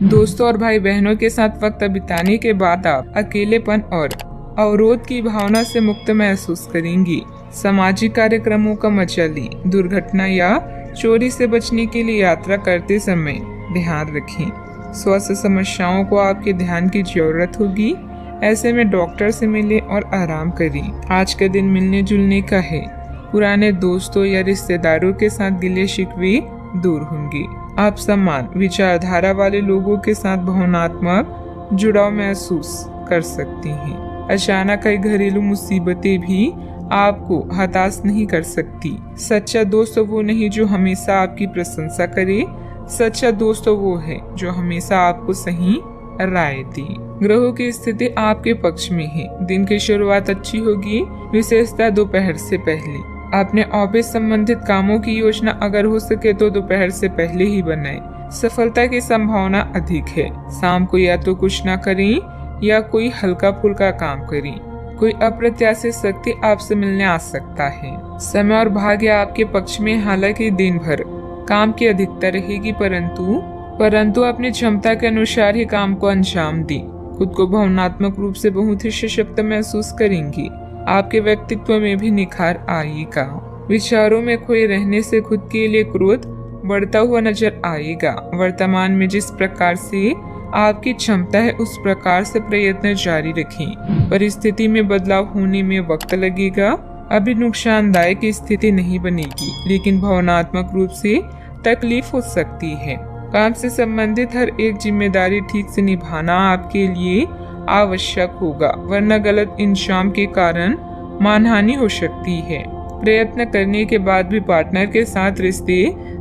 दोस्तों और भाई बहनों के साथ वक्त बिताने के बाद आप अकेलेपन और अवरोध की भावना से मुक्त महसूस करेंगी। सामाजिक कार्यक्रमों का मजा लें। दुर्घटना या चोरी से बचने के लिए यात्रा करते समय ध्यान रखें। स्वास्थ्य समस्याओं को आपके ध्यान की जरूरत होगी, ऐसे में डॉक्टर से मिलें और आराम करें। आज का दिन मिलने जुलने का है। पुराने दोस्तों या रिश्तेदारों के साथ गिले शिकवे दूर होंगे। आप समान विचारधारा वाले लोगों के साथ भावनात्मक जुड़ाव महसूस कर सकती हैं। अचानक कई घरेलू मुसीबतें भी आपको हताश नहीं कर सकती। सच्चा दोस्त वो नहीं जो हमेशा आपकी प्रशंसा करे, सच्चा दोस्त वो है जो हमेशा आपको सही राय दे। ग्रहों की स्थिति आपके पक्ष में है। दिन की शुरुआत अच्छी होगी, विशेषतः दोपहर से पहले। अपने ऑफिस संबंधित कामों की योजना अगर हो सके तो दोपहर से पहले ही बनाएं। सफलता की संभावना अधिक है। शाम को या तो कुछ ना करें या कोई हल्का फुल्का काम करें। कोई अप्रत्याशित शक्ति आपसे मिलने आ सकता है। समय और भाग्य आपके पक्ष में, हालांकि दिन भर काम की अधिकता रहेगी, परंतु अपनी क्षमता के अनुसार ही काम को अंजाम दें। खुद को भावनात्मक रूप से बहुत ही सशक्त महसूस करेंगी। आपके व्यक्तित्व में भी निखार आएगा। विचारों में खोए रहने से खुद के लिए क्रोध बढ़ता हुआ नजर आएगा। वर्तमान में जिस प्रकार से आपकी क्षमता है उस प्रकार से प्रयत्न जारी रखें। परिस्थिति में बदलाव होने में वक्त लगेगा। अभी नुकसानदायक स्थिति नहीं बनेगी, लेकिन भावनात्मक रूप से तकलीफ हो सकती है। काम से संबंधित हर एक जिम्मेदारी ठीक से निभाना आपके लिए आवश्यक होगा, वरना गलत इंतजाम के कारण मानहानि हो सकती है। प्रयत्न करने के बाद भी पार्टनर के साथ रिश्ते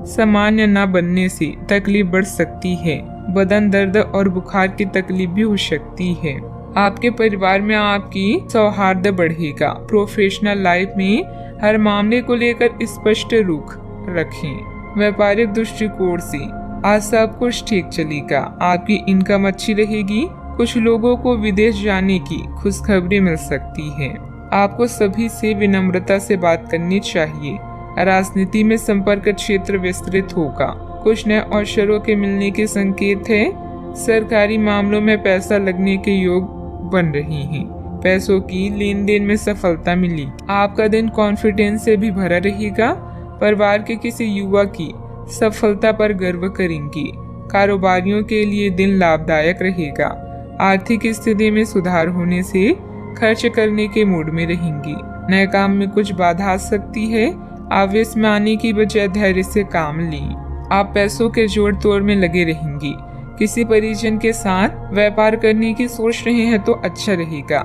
सामान्य न बनने से तकलीफ बढ़ सकती है। बदन दर्द और बुखार की तकलीफ भी हो सकती है। आपके परिवार में आपकी सौहार्द बढ़ेगा। प्रोफेशनल लाइफ में हर मामले को लेकर स्पष्ट रुख रखें। व्यापारिक दृष्टिकोण से आज सब कुछ ठीक चलेगा। आपकी इनकम अच्छी रहेगी। कुछ लोगों को विदेश जाने की खुशखबरी मिल सकती है। आपको सभी से विनम्रता से बात करनी चाहिए। राजनीति में संपर्क क्षेत्र विस्तृत होगा। कुछ नए अवसरों के मिलने के संकेत है। सरकारी मामलों में पैसा लगने के योग बन रहे हैं। पैसों की लेन देन में सफलता मिली। आपका दिन कॉन्फिडेंस से भी भरा रहेगा। परिवार के किसी युवा की सफलता पर गर्व करेंगी। कारोबारियों के लिए दिन लाभदायक रहेगा। आर्थिक स्थिति में सुधार होने से खर्च करने के मूड में रहेंगी। नए काम में कुछ बाधा आ सकती है। आवेश में आने की बजाय धैर्य से काम लें। आप पैसों के जोड़ तोड़ में लगे रहेंगी। किसी परिजन के साथ व्यापार करने की सोच रहे हैं तो अच्छा रहेगा।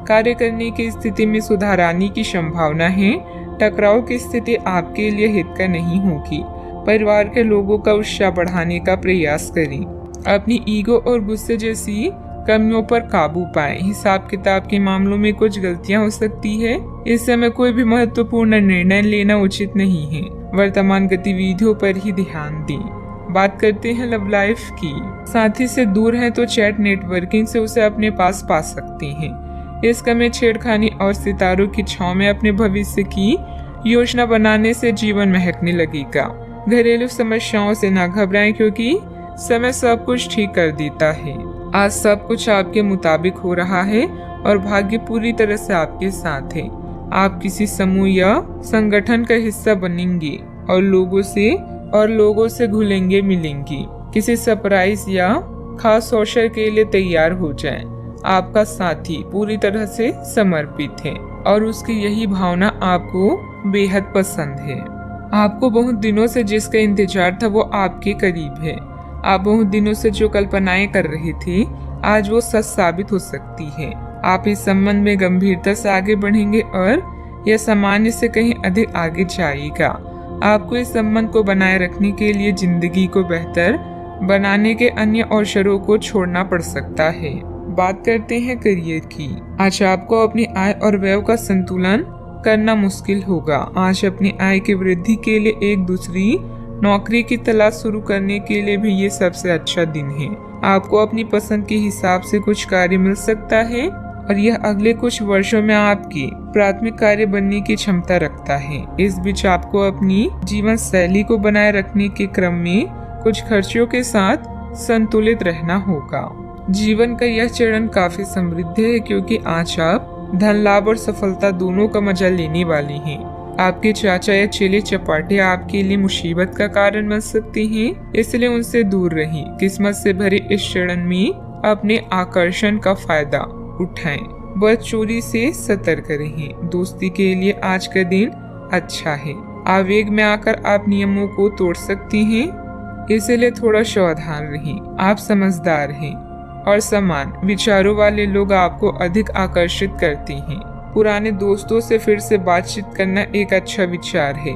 कार्य करने की स्थिति में सुधार आने की संभावना है। टकराव की स्थिति आपके लिए हितकर नहीं होगी। परिवार के लोगों का उत्साह बढ़ाने का प्रयास करें। अपनी ईगो और गुस्से जैसी कमियों पर काबू पाएं। हिसाब किताब के मामलों में कुछ गलतियां हो सकती है। इस समय कोई भी महत्वपूर्ण निर्णय लेना उचित नहीं है। वर्तमान गतिविधियों पर ही ध्यान दें। बात करते हैं लव लाइफ की। साथी से दूर है तो चैट नेटवर्किंग से उसे अपने पास पा सकते हैं। इस समय छेड़खानी और सितारों की छांव में अपने भविष्य की योजना बनाने से जीवन महकने लगेगा। घरेलू समस्याओं से ना घबराएं, क्योंकि समय सब कुछ ठीक कर देता है। आज सब कुछ आपके मुताबिक हो रहा है और भाग्य पूरी तरह से आपके साथ है। आप किसी समूह या संगठन का हिस्सा बनेंगे और लोगों से घुलेंगे मिलेंगी। किसी सरप्राइज या खास अवसर के लिए तैयार हो जाएं। आपका साथी पूरी तरह से समर्पित है और उसकी यही भावना आपको बेहद पसंद है। आपको बहुत दिनों से जिसका इंतजार था वो आपके करीब है। आप बहुत दिनों से जो कल्पनाएं कर रहे थे आज वो सच साबित हो सकती है। आप इस संबंध में गंभीरता से आगे बढ़ेंगे और यह सामान्य से कहीं अधिक आगे जाएगा। आपको इस संबंध को बनाए रखने के लिए जिंदगी को बेहतर बनाने के अन्य अवसरों को छोड़ना पड़ सकता है। बात करते हैं करियर की। आज आपको अपनी आय और व्यय का संतुलन करना मुश्किल होगा। आज अपनी आय की वृद्धि के लिए एक दूसरी नौकरी की तलाश शुरू करने के लिए भी ये सबसे अच्छा दिन है। आपको अपनी पसंद के हिसाब से कुछ कार्य मिल सकता है और यह अगले कुछ वर्षों में आपकी प्राथमिक कार्य बनने की क्षमता रखता है। इस बीच आपको अपनी जीवन शैली को बनाए रखने के क्रम में कुछ खर्चों के साथ संतुलित रहना होगा। जीवन का यह चरण काफी समृद्ध है क्योंकि आज आप धन लाभ और सफलता दोनों का मजा लेने वाले हैं। आपके चाचा या चेले चपाटे आपके लिए मुसीबत का कारण बन सकते हैं, इसलिए उनसे दूर रहें। किस्मत से भरे इस चरण में अपने आकर्षण का फायदा उठाएं। बस चोरी से सतर्क रहें। दोस्ती के लिए आज का दिन अच्छा है। आवेग में आकर आप नियमों को तोड़ सकती हैं, इसलिए थोड़ा सावधान रहें। आप समझदार हैं और समान विचारों वाले लोग आपको अधिक आकर्षित करते हैं। पुराने दोस्तों से फिर से बातचीत करना एक अच्छा विचार है।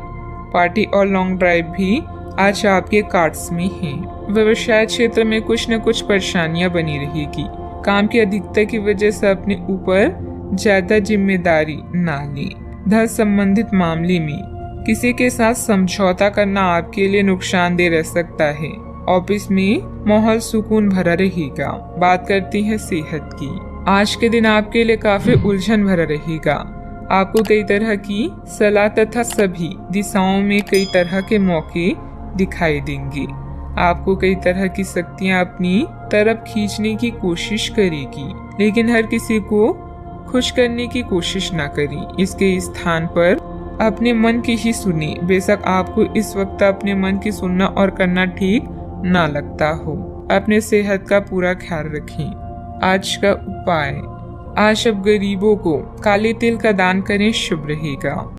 पार्टी और लॉन्ग ड्राइव भी आज आपके कार्ड्स में है। व्यवसाय क्षेत्र में कुछ न कुछ परेशानियां बनी रहेगी। काम की अधिकता की वजह से अपने ऊपर ज्यादा जिम्मेदारी ना लें। धन संबंधित मामले में किसी के साथ समझौता करना आपके लिए नुकसानदेह रह सकता है। ऑफिस में माहौल सुकून भरा रहेगा। बात करते हैं सेहत की। आज के दिन आपके लिए काफी उलझन भरा रहेगा। आपको कई तरह की सलाह तथा सभी दिशाओं में कई तरह के मौके दिखाई देंगे। आपको कई तरह की शक्तियां अपनी तरफ खींचने की कोशिश करेगी, लेकिन हर किसी को खुश करने की कोशिश ना करें। इसके स्थान पर अपने मन की ही सुनी। बेशक आपको इस वक्त अपने मन की सुनना और करना ठीक ना लगता हो। अपने सेहत का पूरा ख्याल रखें। आज का उपाय, आज अब गरीबों को काले तिल का दान करें, शुभ रहेगा।